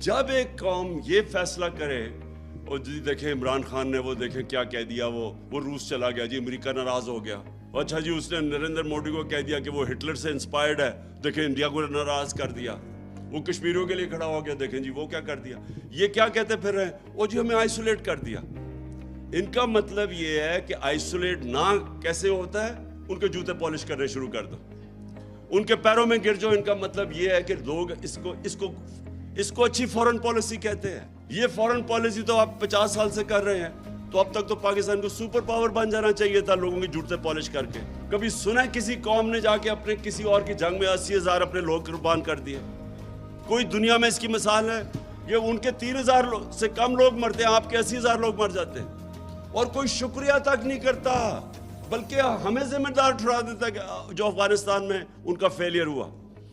جب ایک قوم یہ فیصلہ کرے اور جی دیکھیں عمران خان نے وہ دیکھیں کیا کہہ دیا، وہ روس چلا گیا جی، امریکہ ناراض ہو گیا، اچھا جی اس نے نریندر مودی کو کہہ دیا کہ وہ ہٹلر سے انسپائرڈ ہے، دیکھیں انڈیا کو ناراض کر دیا، وہ کشمیریوں کے لیے کھڑا ہو گیا، دیکھیں جی وہ کیا کر دیا، یہ کیا کہتے پھر رہے ہیں، وہ جی ہمیں آئسولیٹ کر دیا۔ ان کا مطلب یہ ہے کہ آئسولیٹ نہ کیسے ہوتا ہے، ان کے جوتے پالش کرنے شروع کر دو، ان کے پیروں میں گر جاؤ۔ ان کا مطلب یہ ہے کہ لوگ اس کو اچھی فورن پالیسی کہتے ہیں۔ یہ فورن پالیسی تو آپ 50 سال سے کر رہے ہیں، تو اب تک تو پاکستان کو سپر پاور بن جانا چاہیے تھا لوگوں کے جوتے پالش کر کے۔ کبھی سنا کسی قوم نے جا کے اپنے کسی اور کی جنگ میں 80,000 اپنے لوگ قربان کر دیے؟ کوئی دنیا میں اس کی مثال ہے؟ یہ ان کے 3,000 سے کم لوگ مرتے ہیں، آپ کے 80,000 لوگ مر جاتے ہیں، اور کوئی شکریہ تک نہیں کرتا، بلکہ ہمیں ذمہ دار ٹھہرا دیتا ہے کہ جو افغانستان میں ان کا فیلئر ہوا۔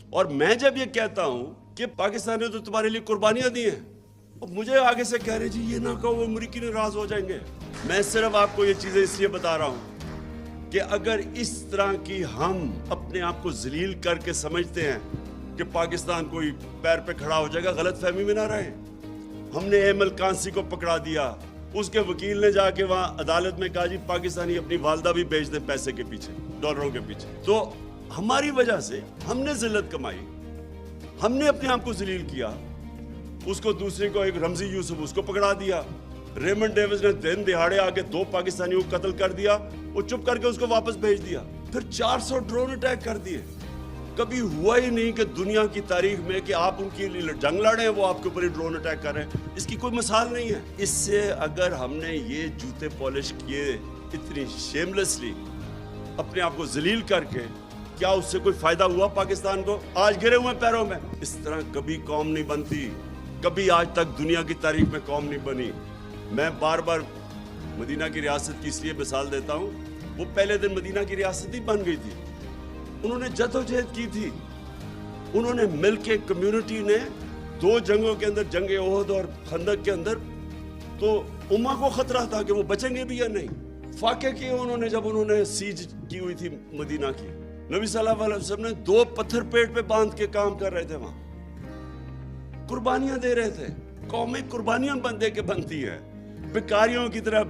اور میں جب یہ کہتا ہوں کہ پاکستان نے تو تمہارے لیے قربانیاں دی ہیں، مجھے آگے سے کہہ رہے جی یہ نہ کہو امریکی ناراض ہو جائیں گے۔ میں صرف آپ کو یہ چیزیں اس لیے بتا رہا ہوں کہ اگر اس طرح کی ہم اپنے آپ کو ذلیل کر کے سمجھتے ہیں کہ پاکستان کوئی پیر پہ کھڑا ہو جائے گا، غلط فہمی میں نہ رہے۔ ہم نے ایمل کانسی کو پکڑا دیا، اس کے وکیل نے جا کے وہاں عدالت میں کہا جی پاکستانی اپنی والدہ بھی بیچ دیں پیسے کے پیچھے، ڈالروں کے پیچھے۔ تو ہماری وجہ سے ہم نے ذلت کمائی، ہم نے اپنے آپ کو ذلیل کیا۔ اس کو دوسرے کو ایک رمزی یوسف اس کو پکڑا دیا، ریمنڈ ڈیوس نے دن دہاڑے آ کے 2 پاکستانیوں کو قتل کر دیا، وہ چپ کر کے اس کو واپس بھیج دیا۔ پھر 400 ڈرون اٹیک کر دیے۔ کبھی ہوا ہی نہیں کہ دنیا کی تاریخ میں کہ آپ ان کی جنگ لڑے ہیں، وہ آپ کے اوپر ہی ڈرون اٹیک کر رہے ہیں۔ اس کی کوئی مثال نہیں ہے۔ اس سے اگر ہم نے یہ جوتے پالش کیے اتنی شیملیسلی اپنے آپ کو ذلیل کر کے، کیا اس سے کوئی فائدہ ہوا پاکستان کو؟ آج گرے ہوئے پیروں میں۔ اس طرح کبھی قوم نہیں بنتی، کبھی آج تک دنیا کی تاریخ میں قوم نہیں بنی۔ میں بار بار مدینہ کی ریاست کی اس لیے مثال دیتا ہوں، وہ پہلے دن مدینہ کی ریاست ہی بن گئی تھی، انہوں نے جدوجہد کی تھی، انہوں نے مل کے کمیونٹی نے 2 جنگوں کے اندر، جنگ احد اور خندق کے اندر، تو امہ کو خطرہ تھا کہ وہ بچیں گے بھی یا نہیں۔ فاقے کیے انہوں نے جب انہوں نے سیج کی ہوئی تھی مدینہ کی، نبی صلی اللہ علیہ وسلم نے 2 پتھر پیٹ پہ باندھ کے کام کر رہے تھے، وہاں قربانیاں دے رہے تھے۔ قومیں قربانیاں دے کے بنتی ہے، بکاریوں کی طرح